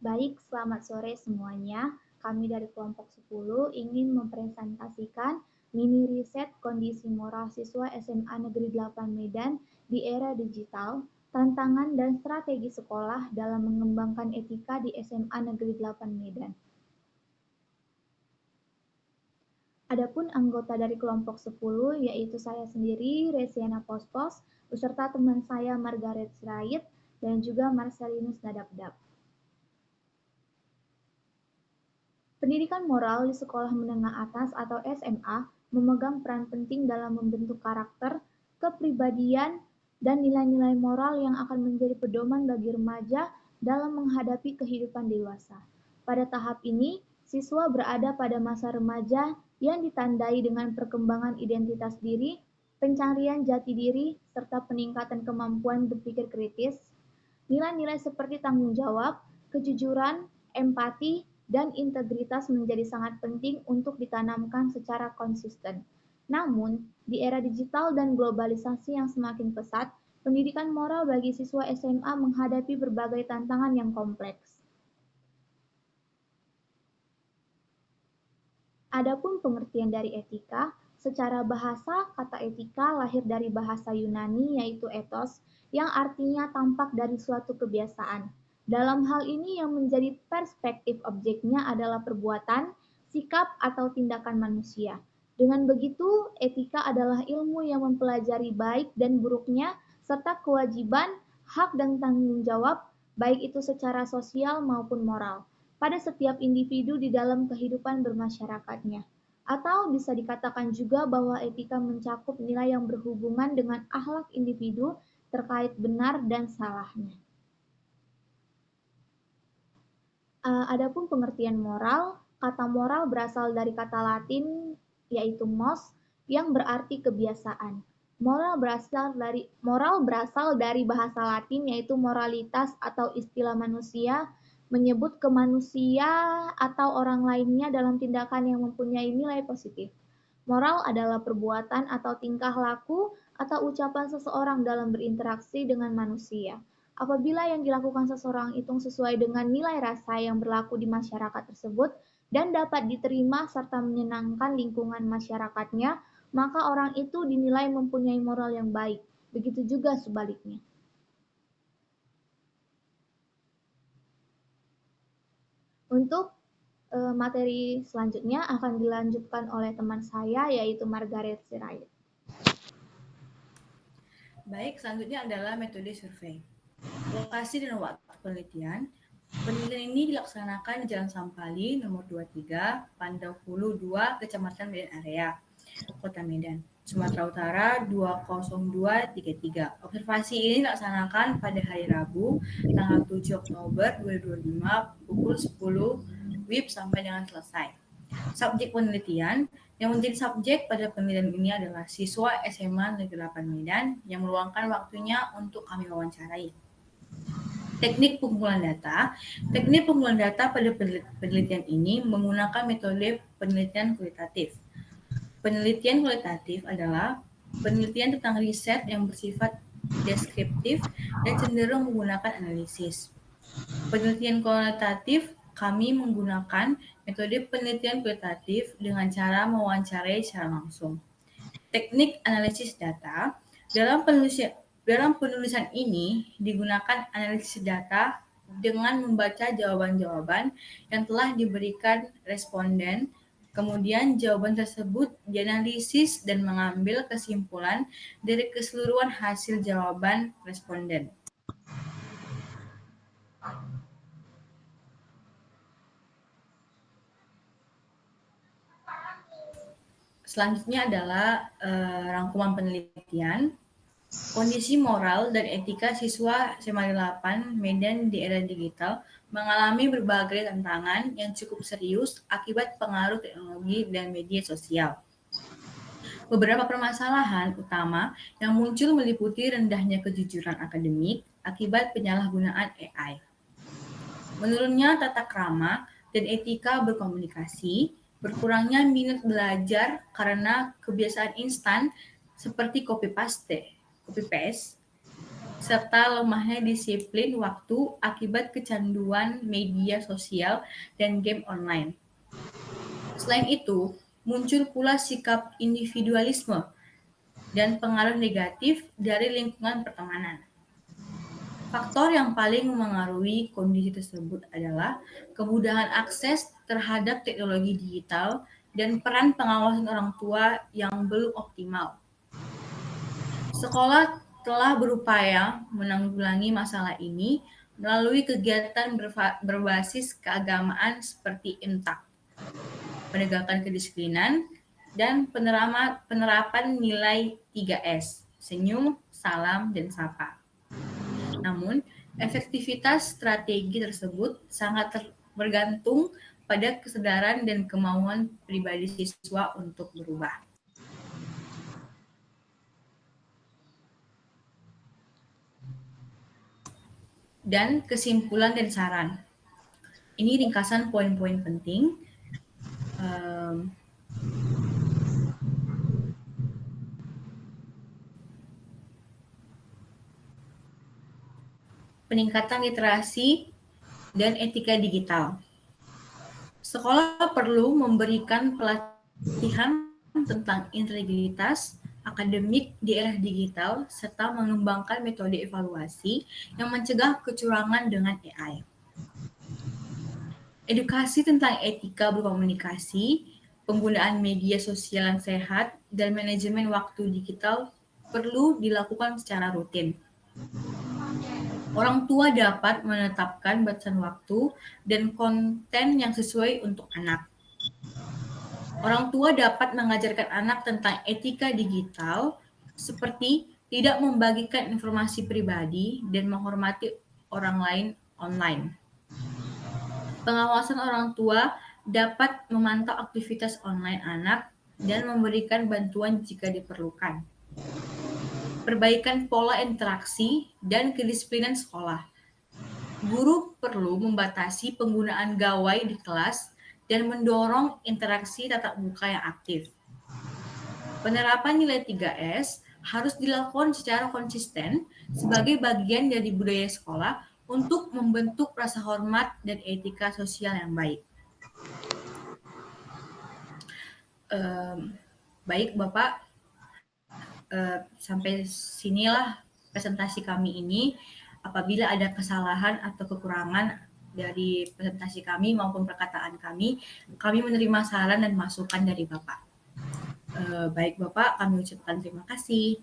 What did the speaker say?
Baik, selamat sore semuanya. Kami dari kelompok 10 ingin mempresentasikan mini riset kondisi moral siswa SMA Negeri 8 Medan di era digital, tantangan dan strategi sekolah dalam mengembangkan etika di SMA Negeri 8 Medan. Adapun anggota dari kelompok 10 yaitu saya sendiri, Resiana Pospos, beserta teman saya Margaret Sirait dan juga Marcelinus Nadabdab. Pendidikan moral di sekolah menengah atas atau SMA memegang peran penting dalam membentuk karakter, kepribadian, dan nilai-nilai moral yang akan menjadi pedoman bagi remaja dalam menghadapi kehidupan dewasa. Pada tahap ini, siswa berada pada masa remaja yang ditandai dengan perkembangan identitas diri, pencarian jati diri, serta peningkatan kemampuan berpikir kritis. Nilai-nilai seperti tanggung jawab, kejujuran, empati, dan integritas menjadi sangat penting untuk ditanamkan secara konsisten. Namun, di era digital dan globalisasi yang semakin pesat, pendidikan moral bagi siswa SMA menghadapi berbagai tantangan yang kompleks. Adapun pengertian dari etika, secara bahasa kata etika lahir dari bahasa Yunani yaitu ethos yang artinya tampak dari suatu kebiasaan. Dalam hal ini yang menjadi perspektif objeknya adalah perbuatan, sikap atau tindakan manusia. Dengan begitu, etika adalah ilmu yang mempelajari baik dan buruknya serta kewajiban, hak dan tanggung jawab baik itu secara sosial maupun moral pada setiap individu di dalam kehidupan bermasyarakatnya. Atau bisa dikatakan juga bahwa etika mencakup nilai yang berhubungan dengan akhlak individu terkait benar dan salahnya. Adapun pengertian moral, kata moral berasal dari kata Latin yaitu mos yang berarti kebiasaan. Moral berasal dari bahasa Latin yaitu moralitas atau istilah manusia menyebut ke manusia atau orang lainnya dalam tindakan yang mempunyai nilai positif. Moral adalah perbuatan atau tingkah laku atau ucapan seseorang dalam berinteraksi dengan manusia. Apabila yang dilakukan seseorang itu sesuai dengan nilai rasa yang berlaku di masyarakat tersebut dan dapat diterima serta menyenangkan lingkungan masyarakatnya, maka orang itu dinilai mempunyai moral yang baik. Begitu juga sebaliknya. Untuk materi selanjutnya akan dilanjutkan oleh teman saya yaitu Margaret Sirait. Baik, selanjutnya adalah metode survei. Lokasi dan waktu penelitian. Penelitian ini dilaksanakan di Jalan Sampali nomor 23, Pandau Hulu 2, Kecamatan Medan Area, Kota Medan, Sumatera Utara 20233. Observasi ini dilaksanakan pada hari Rabu, tanggal 7 Oktober 2025, pukul 10 WIB sampai dengan selesai. Subjek penelitian yang menjadi subjek pada penelitian ini adalah siswa SMA Negeri 8 Medan yang meluangkan waktunya untuk kami wawancarai. Teknik pengumpulan data. Teknik pengumpulan data pada penelitian ini menggunakan metode penelitian kualitatif. Penelitian kualitatif adalah penelitian tentang riset yang bersifat deskriptif dan cenderung menggunakan analisis. Penelitian kualitatif kami menggunakan metode penelitian kualitatif dengan cara mewawancarai secara langsung. Teknik analisis data. Dalam penulisan ini digunakan analisis data dengan membaca jawaban-jawaban yang telah diberikan responden. Kemudian jawaban tersebut dianalisis dan mengambil kesimpulan dari keseluruhan hasil jawaban responden. Selanjutnya adalah rangkuman penelitian. Kondisi moral dan etika siswa SMA 8 Medan di era digital mengalami berbagai tantangan yang cukup serius akibat pengaruh teknologi dan media sosial. Beberapa permasalahan utama yang muncul meliputi rendahnya kejujuran akademik akibat penyalahgunaan AI, menurunnya tata krama dan etika berkomunikasi, berkurangnya minat belajar karena kebiasaan instan seperti copy paste, serta lemahnya disiplin waktu akibat kecanduan media sosial dan game online. Selain itu, muncul pula sikap individualisme dan pengaruh negatif dari lingkungan pertemanan. Faktor yang paling memengaruhi kondisi tersebut adalah kemudahan akses terhadap teknologi digital dan peran pengawasan orang tua yang belum optimal. Sekolah telah berupaya menanggulangi masalah ini melalui kegiatan berbasis keagamaan seperti imtak, penegakan kedisiplinan, dan penerapan nilai 3S, senyum, salam, dan sapa. Namun, efektivitas strategi tersebut sangat bergantung pada kesadaran dan kemauan pribadi siswa untuk berubah. Dan kesimpulan dan saran. Ini ringkasan poin-poin penting. Peningkatan literasi dan etika digital. Sekolah perlu memberikan pelatihan tentang integritas akademik di era digital serta mengembangkan metode evaluasi yang mencegah kecurangan dengan AI. Edukasi tentang etika berkomunikasi, penggunaan media sosial yang sehat, dan manajemen waktu digital perlu dilakukan secara rutin. Orang tua dapat menetapkan batasan waktu dan konten yang sesuai untuk anak. Orang tua dapat mengajarkan anak tentang etika digital seperti tidak membagikan informasi pribadi dan menghormati orang lain online. Pengawasan orang tua dapat memantau aktivitas online anak dan memberikan bantuan jika diperlukan. Perbaikan pola interaksi dan kedisiplinan sekolah. Guru perlu membatasi penggunaan gawai di kelas dan mendorong interaksi tatap muka yang aktif. Penerapan nilai 3S harus dilakukan secara konsisten sebagai bagian dari budaya sekolah untuk membentuk rasa hormat dan etika sosial yang baik. Baik Bapak, sampai sinilah presentasi kami ini. Apabila ada kesalahan atau kekurangan dari presentasi kami maupun perkataan kami menerima saran dan masukan dari Bapak. Baik Bapak, kami ucapkan terima kasih.